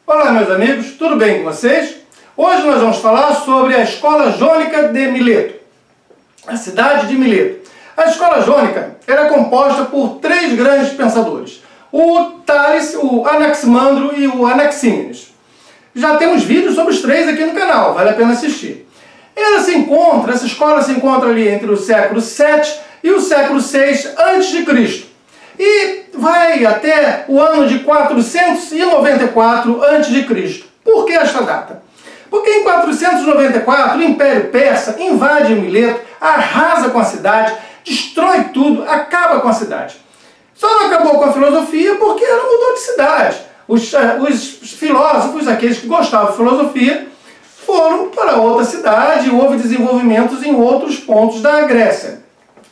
Olá, meus amigos, tudo bem com vocês? Hoje nós vamos falar sobre a Escola Jônica de Mileto, a cidade de Mileto. A Escola Jônica era composta por três grandes pensadores, o Tales, o Anaximandro e o Anaxímenes. Já temos vídeos sobre os três aqui no canal, vale a pena assistir. Essa escola se encontra ali entre o século VII e o século VI a.C. e vai até o ano de 494 a.C. Por que esta data? Porque em 494 o Império Persa invade Mileto, arrasa com a cidade, destrói tudo, acaba com a cidade. Só não acabou com a filosofia porque ela mudou de cidade. Os filósofos, aqueles que gostavam de filosofia, foram para outra cidade e houve desenvolvimentos em outros pontos da Grécia.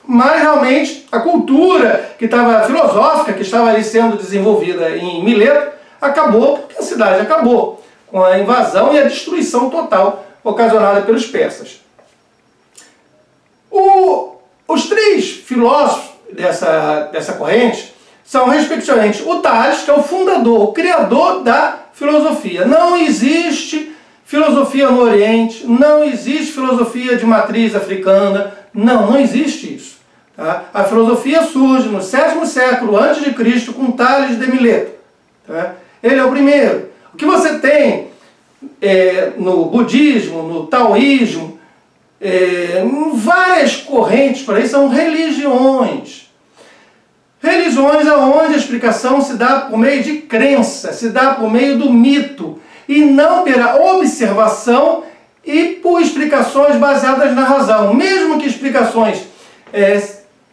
Mas realmente a cultura filosófica que estava ali sendo desenvolvida em Mileto acabou porque a cidade acabou com a invasão e a destruição total ocasionada pelos persas. Os três filósofos dessa corrente são respectivamente o Tales, que é o fundador, o criador da filosofia. Não existe filosofia no Oriente, não existe filosofia de matriz africana, não existe isso. Tá? A filosofia surge no 7º século a.C. com Tales de Mileto. Tá? Ele é o primeiro. O que você tem no budismo, no taoísmo, várias correntes por aí são religiões. Religiões onde a explicação se dá por meio de crença, se dá por meio do mito, e não pela observação e por explicações baseadas na razão. Mesmo que explicações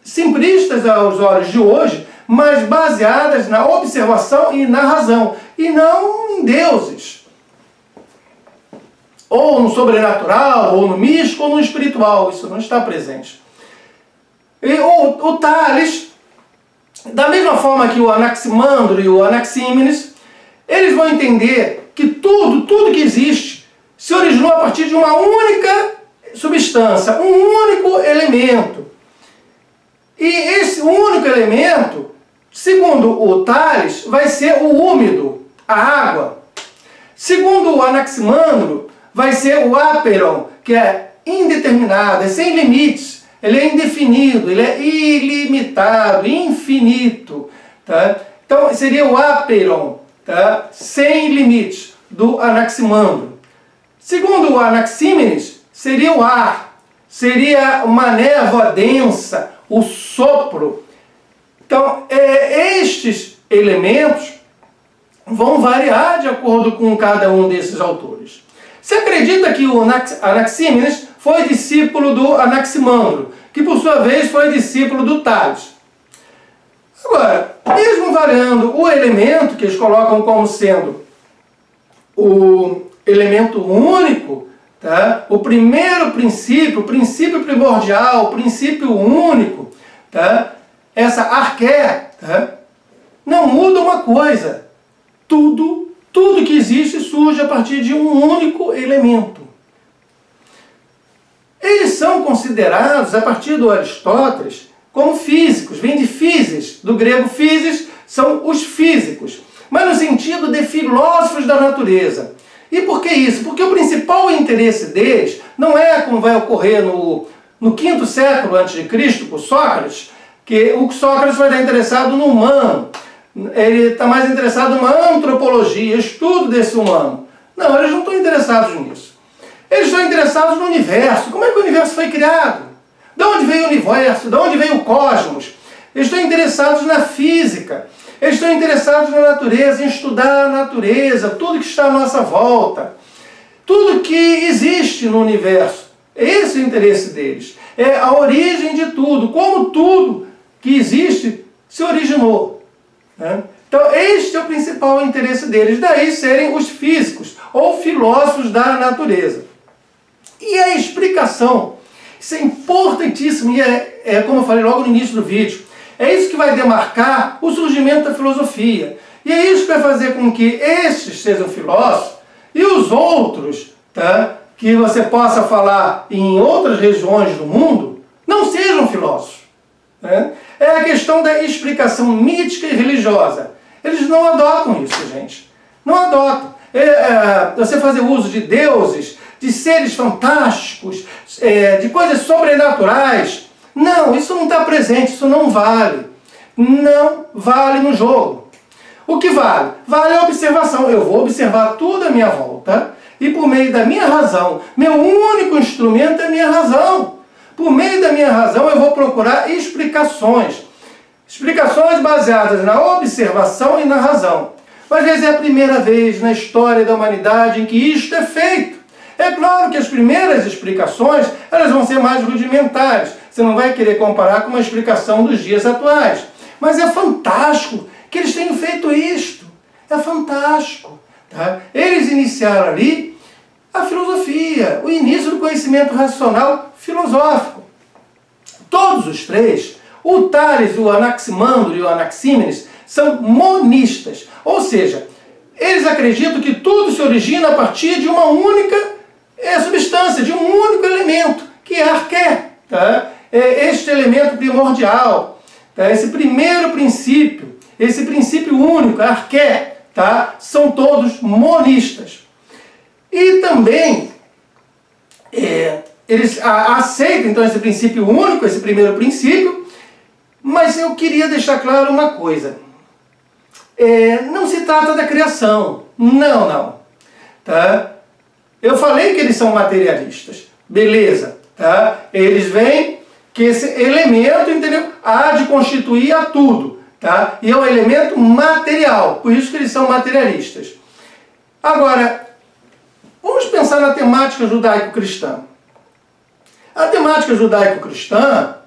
simplistas aos olhos de hoje, mas baseadas na observação e na razão, e não em deuses, ou no sobrenatural, ou no místico, ou no espiritual. Isso não está presente. E o Tales, da mesma forma que o Anaximandro e o Anaxímenes, eles vão entender que tudo que existe se originou a partir de uma única substância, um único elemento. E esse único elemento, segundo o Tales, vai ser o úmido, a água. Segundo o Anaximandro, vai ser o áperon, que é indeterminado, é sem limites, ele é indefinido, ele é ilimitado, infinito. Tá? Então seria o áperon, tá? Sem limites, do Anaximandro. Segundo o Anaxímenes, seria o ar, seria uma névoa densa, o sopro. Então, estes elementos vão variar de acordo com cada um desses autores. Se acredita que o Anaxímenes foi discípulo do Anaximandro, que por sua vez foi discípulo do Tales. Agora, mesmo variando o elemento, que eles colocam como sendo o elemento único, tá? O primeiro princípio, o princípio primordial, o princípio único, tá? Essa arqué, tá? Não muda uma coisa. Tudo que existe surge a partir de um único elemento. Eles são considerados, a partir do Aristóteles, como físicos. Vem de physis, do grego physis, são os físicos. Mas no sentido de filósofos da natureza. E por que isso? Porque o principal interesse deles não é como vai ocorrer no 5º século a.C. com Sócrates, que o Sócrates vai estar interessado no humano. Ele está mais interessado numa antropologia, estudo desse humano. Não, eles não estão interessados nisso. Eles estão interessados no universo. Como é que o universo foi criado? De onde veio o universo? De onde veio o cosmos? Eles estão interessados na física. Eles estão interessados na natureza, em estudar a natureza, tudo que está à nossa volta. Tudo que existe no universo. Esse é o interesse deles. É a origem de tudo. Como tudo que existe se originou. Né? Então, este é o principal interesse deles. Daí serem os físicos ou filósofos da natureza. E a explicação, isso é importantíssimo, e como eu falei logo no início do vídeo, é isso que vai demarcar o surgimento da filosofia. E é isso que vai fazer com que estes sejam filósofos e os outros, tá, que você possa falar em outras regiões do mundo, não sejam filósofos. Né? É a questão da explicação mítica e religiosa. Eles não adotam isso, gente. Não adotam. você fazer uso de deuses, de seres fantásticos, de coisas sobrenaturais. Não, isso não está presente, isso não vale. Não vale no jogo. O que vale? Vale a observação. Eu vou observar tudo à minha volta e por meio da minha razão, meu único instrumento é a minha razão. Por meio da minha razão eu vou procurar explicações. Explicações baseadas na observação e na razão. Mas às vezes é a primeira vez na história da humanidade em que isto é feito. É claro que as primeiras explicações elas vão ser mais rudimentares. Você não vai querer comparar com uma explicação dos dias atuais. Mas é fantástico que eles tenham feito isto. É fantástico. Tá? Eles iniciaram ali a filosofia, o início do conhecimento racional filosófico. Todos os três, o Tales, o Anaximandro e o Anaxímenes, são monistas. Ou seja, eles acreditam que tudo se origina a partir de uma única substância, de um único elemento, que é a arqué. Tá? É este elemento primordial, tá? Esse primeiro princípio, esse princípio único, a arqué, tá? São todos monistas. E também eles aceitam então esse princípio único, esse primeiro princípio, mas eu queria deixar claro uma coisa. Não se trata da criação. Não. Tá? Eu falei que eles são materialistas. Beleza. Tá? Eles veem que esse elemento, entendeu, há de constituir a tudo. Tá? E é um elemento material. Por isso que eles são materialistas. Agora, vamos pensar na temática judaico-cristã. A temática judaico-cristã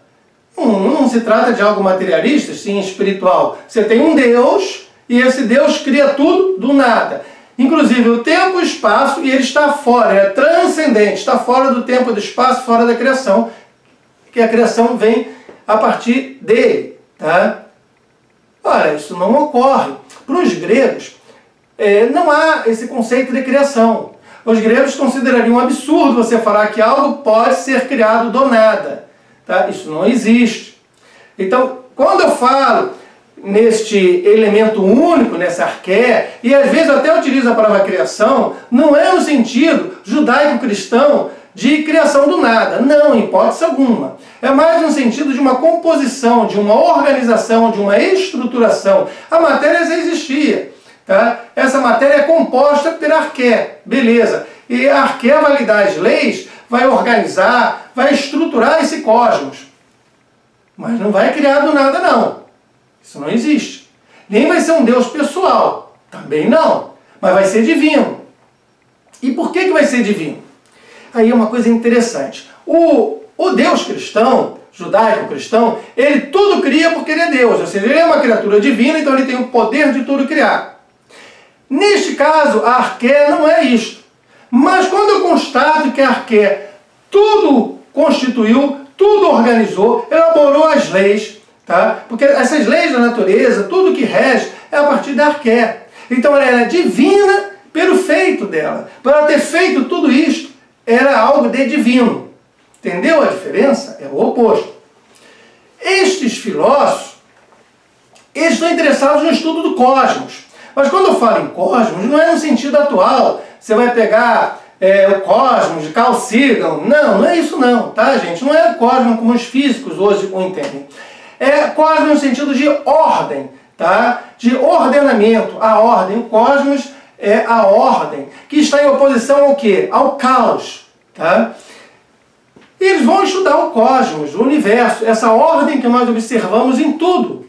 não se trata de algo materialista, sim espiritual. Você tem um Deus e esse Deus cria tudo do nada. Inclusive o tempo e o espaço, e ele está fora, ele é transcendente, está fora do tempo e do espaço, fora da criação, que a criação vem a partir dele. Tá? Ora, isso não ocorre. Para os gregos, não há esse conceito de criação. Os gregos considerariam um absurdo você falar que algo pode ser criado do nada. Tá? Isso não existe. Então, quando eu falo neste elemento único, nessa arqué, e às vezes eu até utilizo a palavra criação, não é no sentido judaico-cristão de criação do nada. Não, em hipótese alguma. É mais no sentido de uma composição, de uma organização, de uma estruturação. A matéria já existia. Tá? Essa matéria é composta pela arqué. Beleza. E a arqué vai lhe dar as leis, vai organizar, vai estruturar esse cosmos. Mas não vai criar do nada, não. Isso não existe. Nem vai ser um Deus pessoal. Também não. Mas vai ser divino. E por que vai ser divino? Aí é uma coisa interessante. O Deus cristão, judaico-cristão, ele tudo cria porque ele é Deus. Ou seja, ele é uma criatura divina, então ele tem o poder de tudo criar. Neste caso, a arqué não é isto. Mas quando eu constato que a arqué tudo constituiu, tudo organizou, elaborou as leis, tá? Porque essas leis da natureza, tudo que rege, é a partir da arqué. Então ela é divina pelo feito dela. Para ela ter feito tudo isto, era algo de divino. Entendeu a diferença? É o oposto. Estes filósofos, eles estão interessados no estudo do cosmos. Mas quando eu falo em cosmos, não é no sentido atual. Você vai pegar o cosmos de Carl Sagan. Não é isso não, tá, gente? Não é cosmos como os físicos hoje o entendem. É cosmos no sentido de ordem, tá? De ordenamento. A ordem, o cosmos é a ordem, que está em oposição ao quê? Ao caos, tá? E eles vão estudar o cosmos, o universo, essa ordem que nós observamos em tudo.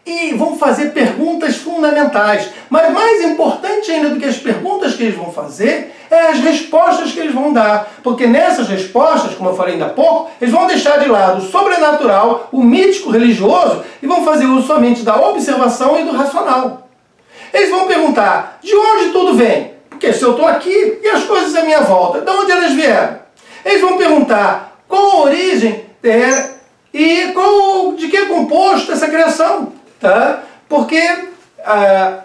E vão fazer perguntas fundamentais. Mas mais importante ainda do que as perguntas que eles vão fazer, é as respostas que eles vão dar. Porque nessas respostas, como eu falei ainda há pouco, eles vão deixar de lado o sobrenatural, o mítico religioso, e vão fazer uso somente da observação e do racional. Eles vão perguntar, de onde tudo vem? Porque se eu estou aqui e as coisas à minha volta, de onde elas vieram? Eles vão perguntar qual a origem e de que é composto essa criação. Tá? Porque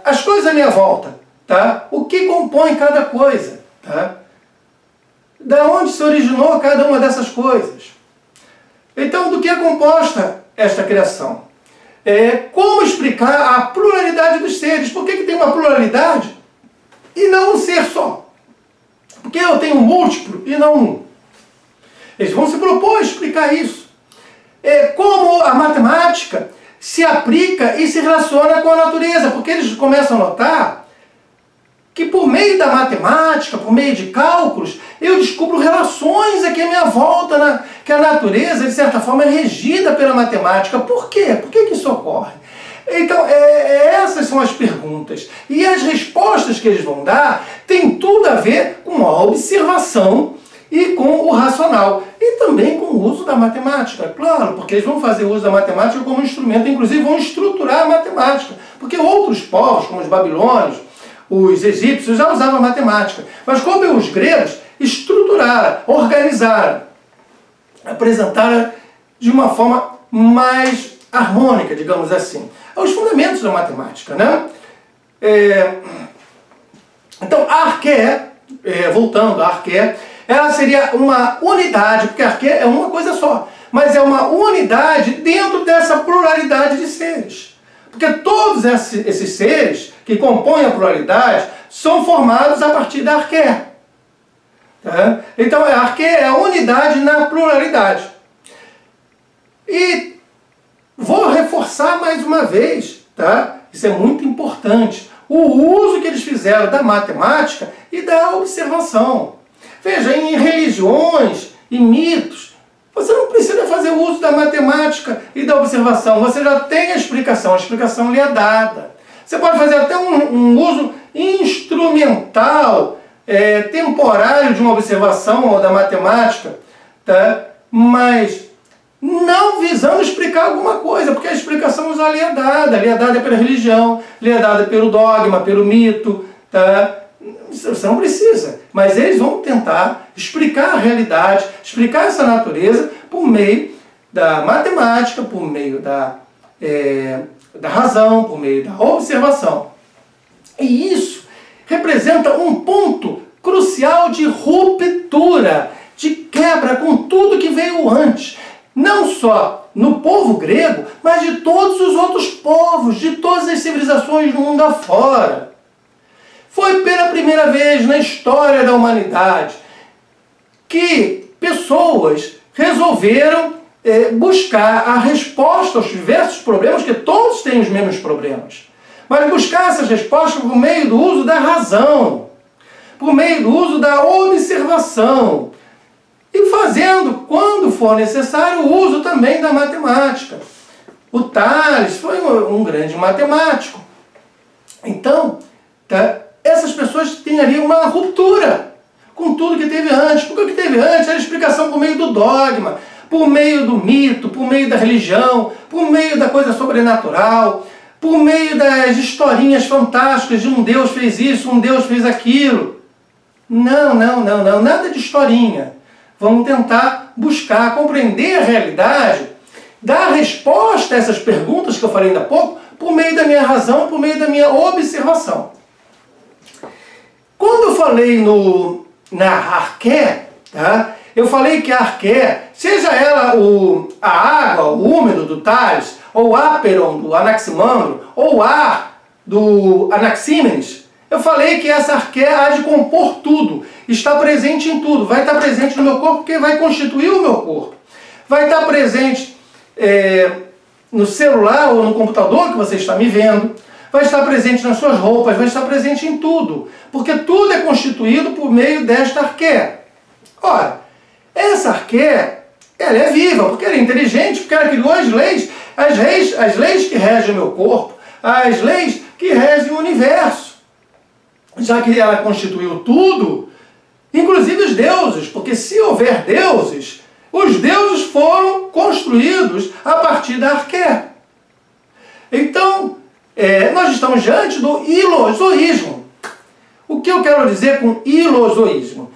as coisas à minha volta, tá? O que compõe cada coisa, tá? Da onde se originou cada uma dessas coisas? Então, do que é composta esta criação? Como explicar a pluralidade dos seres? Por que tem uma pluralidade? e não um ser só. Porque eu tenho múltiplo e não um. Eles vão se propor a explicar isso. Como a matemática se aplica e se relaciona com a natureza, porque eles começam a notar que por meio da matemática, por meio de cálculos, eu descubro relações aqui à minha volta, que a natureza, de certa forma, é regida pela matemática. Por quê? Por que isso ocorre? Então, essas são as perguntas. E as respostas que eles vão dar têm tudo a ver com a observação e com o racional. E também com o uso da matemática, claro, porque eles vão fazer uso da matemática como instrumento, inclusive vão estruturar a matemática. Porque outros povos, como os babilônios, os egípcios, já usavam matemática. Mas como os gregos, estruturaram, organizaram, apresentaram de uma forma mais harmônica, digamos assim. Os fundamentos da matemática, né? Então, a arqué, voltando à arqué, ela seria uma unidade, porque a arqué é uma coisa só, mas é uma unidade dentro dessa pluralidade de seres. Porque todos esses seres que compõem a pluralidade são formados a partir da arqué. Tá? Então, a arqué é a unidade na pluralidade. E vou reforçar mais uma vez, tá? Isso é muito importante, o uso que eles fizeram da matemática e da observação. Veja, em religiões e mitos, você não precisa fazer uso da matemática e da observação, você já tem a explicação lhe é dada. Você pode fazer até um uso instrumental, temporário de uma observação ou da matemática, tá? Mas não visando explicar alguma coisa, porque a explicação já lhe é dada pela religião, lhe é dada pelo dogma, pelo mito, tá? Você não precisa, mas eles vão tentar explicar a realidade, explicar essa natureza por meio da matemática, por meio da razão, por meio da observação. E isso representa um ponto crucial de ruptura, de quebra com tudo que veio antes. Não só no povo grego, mas de todos os outros povos, de todas as civilizações do mundo afora. Foi pela primeira vez na história da humanidade que pessoas resolveram buscar a resposta aos diversos problemas, que todos têm os mesmos problemas, mas buscar essas respostas por meio do uso da razão, por meio do uso da observação, e fazendo, quando for necessário, o uso também da matemática. O Tales foi um grande matemático. Então, essas pessoas têm ali uma ruptura com tudo que teve antes. Porque o que teve antes era a explicação por meio do dogma, por meio do mito, por meio da religião, por meio da coisa sobrenatural, por meio das historinhas fantásticas de um Deus fez isso, um Deus fez aquilo. Não, nada de historinha. Vamos tentar buscar, compreender a realidade, dar resposta a essas perguntas que eu falei ainda há pouco, por meio da minha razão, por meio da minha observação. Quando eu falei na arqué, tá? Eu falei que a arqué, seja ela a água, o úmido do Tales, ou o áperon do Anaximandro, ou o ar do Anaxímenes, eu falei que essa arqué há de compor tudo, está presente em tudo, vai estar presente no meu corpo porque vai constituir o meu corpo. Vai estar presente no celular ou no computador que você está me vendo, vai estar presente nas suas roupas, vai estar presente em tudo, porque tudo é constituído por meio desta arqué. Ora, essa arqué, ela é viva, porque ela é inteligente, porque ela criou as leis que regem o meu corpo, as leis que regem o universo. Já que ela constituiu tudo, inclusive os deuses, porque se houver deuses, os deuses foram construídos a partir da arqué. Então, nós estamos diante do ilozoísmo. O que eu quero dizer com ilozoísmo?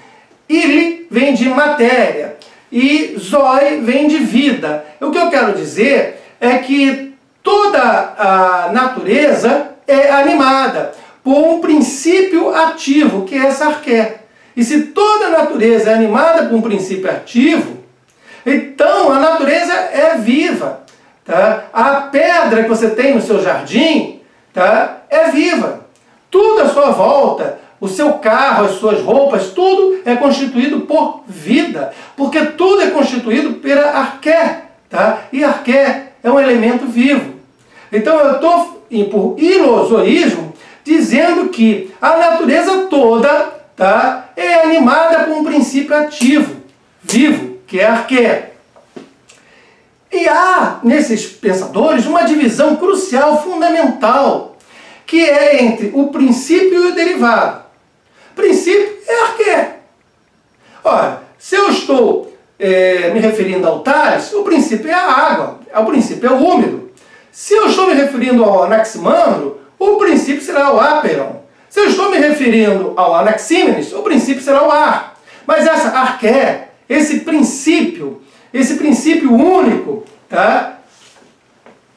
Ili vem de matéria e zoe vem de vida. O que eu quero dizer é que toda a natureza é animada por um princípio ativo, que é essa arqué. E se toda a natureza é animada por um princípio ativo, então a natureza é viva. Tá? A pedra que você tem no seu jardim, tá? É viva. Tudo à sua volta, o seu carro, as suas roupas, tudo é constituído por vida, porque tudo é constituído pela arqué, tá? E arqué é um elemento vivo. Então eu estou, por ilozoísmo, dizendo que a natureza toda, tá, é animada por um princípio ativo, vivo, que é arqué. E há, nesses pensadores, uma divisão crucial, fundamental, que é entre o princípio e o derivado. Princípio é arqué. Ora, se eu estou me referindo ao Tales, o princípio é a água, o princípio é o úmido. Se eu estou me referindo ao Anaximandro, o princípio será o áperon. Se eu estou me referindo ao Anaxímenes, o princípio será o ar. Mas essa arqué, esse princípio único, tá,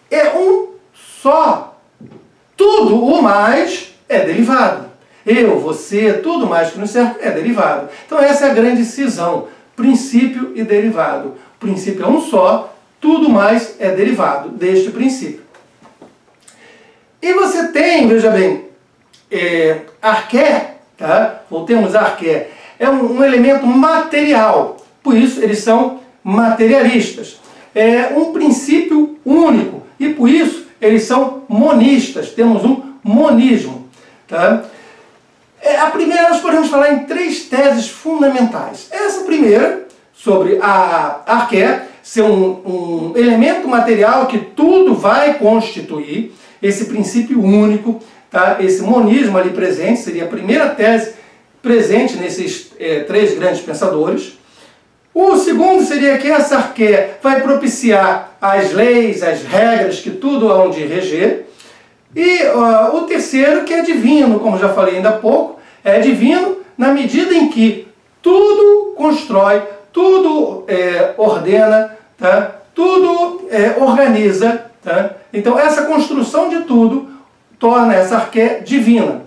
é um só. Tudo o mais é derivado. Eu, você, tudo mais que nos cerca é derivado. Então essa é a grande cisão, princípio e derivado. O princípio é um só, tudo mais é derivado deste princípio. E você tem, veja bem, arqué, tá? Voltemos a arqué, é um elemento material, por isso eles são materialistas. É um princípio único e por isso eles são monistas, temos um monismo, tá? A primeira, nós podemos falar em 3 teses fundamentais. Essa primeira, sobre a arqué, ser um elemento material que tudo vai constituir, esse princípio único, tá? Esse monismo ali presente, seria a primeira tese presente nesses 3 grandes pensadores. O segundo seria que essa arqué vai propiciar as leis, as regras que tudo hão de reger. E o terceiro, que é divino, como já falei ainda há pouco, é divino na medida em que tudo constrói, tudo ordena, tá? Tudo organiza. Tá? Então essa construção de tudo torna essa arqué divina.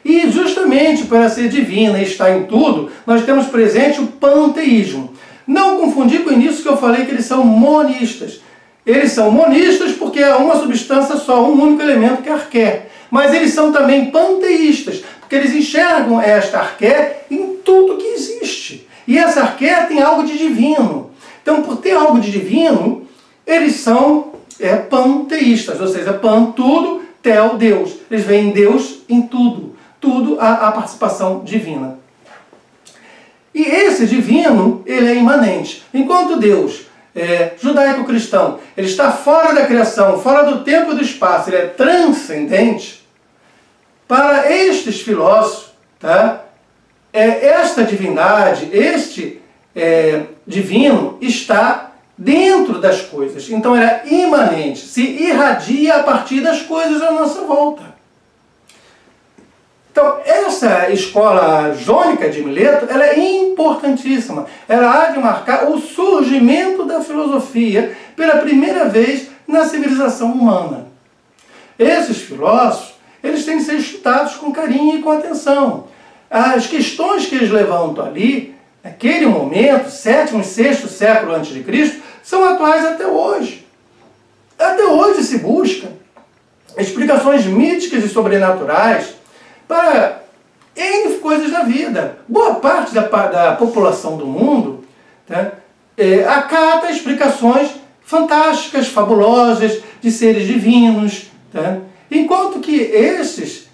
E justamente para ser divina e estar em tudo, nós temos presente o panteísmo. Não confundir com o início que eu falei que eles são monistas. Eles são monistas porque é uma substância só, um único elemento que é a arqué. Mas eles são também panteístas, porque eles enxergam esta arqué em tudo que existe. E essa arqué tem algo de divino. Então, por ter algo de divino, eles são panteístas, ou seja, pan, tudo, tel, Deus. Eles veem Deus em tudo. Tudo a participação divina. E esse divino, ele é imanente. Enquanto Deus judaico-cristão, ele está fora da criação, fora do tempo e do espaço, ele é transcendente, para estes filósofos, tá? Esta divindade, este divino, está dentro das coisas. Então ele é imanente, se irradia a partir das coisas à nossa volta. Então, essa escola jônica de Mileto, ela é importantíssima. Ela há de marcar o surgimento da filosofia pela primeira vez na civilização humana. Esses filósofos, eles têm que ser estudados com carinho e com atenção. As questões que eles levantam ali, naquele momento, 7º e 6º século antes de Cristo, são atuais até hoje. Até hoje se busca explicações míticas e sobrenaturais para N coisas da vida. Boa parte da população do mundo, tá, acata explicações fantásticas, fabulosas, de seres divinos. Tá? Enquanto que esses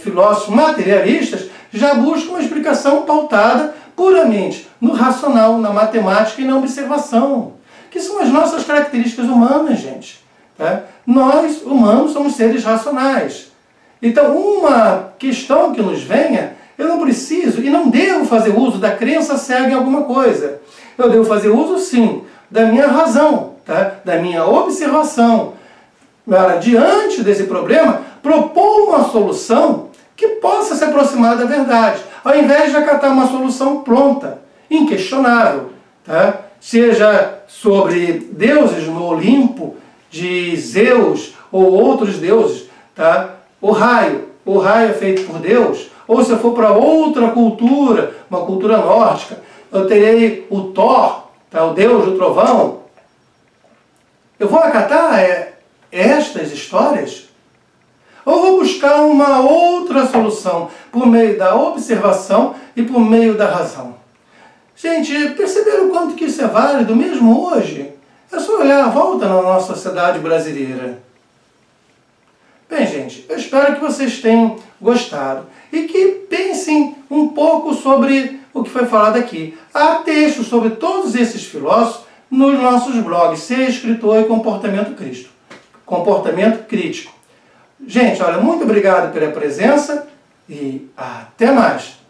filósofos materialistas já buscam uma explicação pautada puramente no racional, na matemática e na observação, que são as nossas características humanas, gente. Tá? Nós, humanos, somos seres racionais. Então, uma questão que nos venha, eu não preciso e não devo fazer uso da crença cega em alguma coisa. Eu devo fazer uso, sim, da minha razão, tá? Da minha observação. Agora, diante desse problema, propor uma solução que possa se aproximar da verdade, ao invés de acatar uma solução pronta, inquestionável, tá? Seja sobre deuses no Olimpo, de Zeus ou outros deuses, tá? O raio é feito por Deus, ou se eu for para outra cultura, uma cultura nórdica, eu terei o Thor, tá? O deus do trovão. Eu vou acatar estas histórias? Ou vou buscar uma outra solução por meio da observação e por meio da razão? Gente, perceberam o quanto que isso é válido mesmo hoje? É só olhar a volta na nossa sociedade brasileira. Bem, gente, eu espero que vocês tenham gostado e que pensem um pouco sobre o que foi falado aqui. Há textos sobre todos esses filósofos nos nossos blogs, Ser Escritor e Comportamento Crítico. Gente, olha, muito obrigado pela presença e até mais!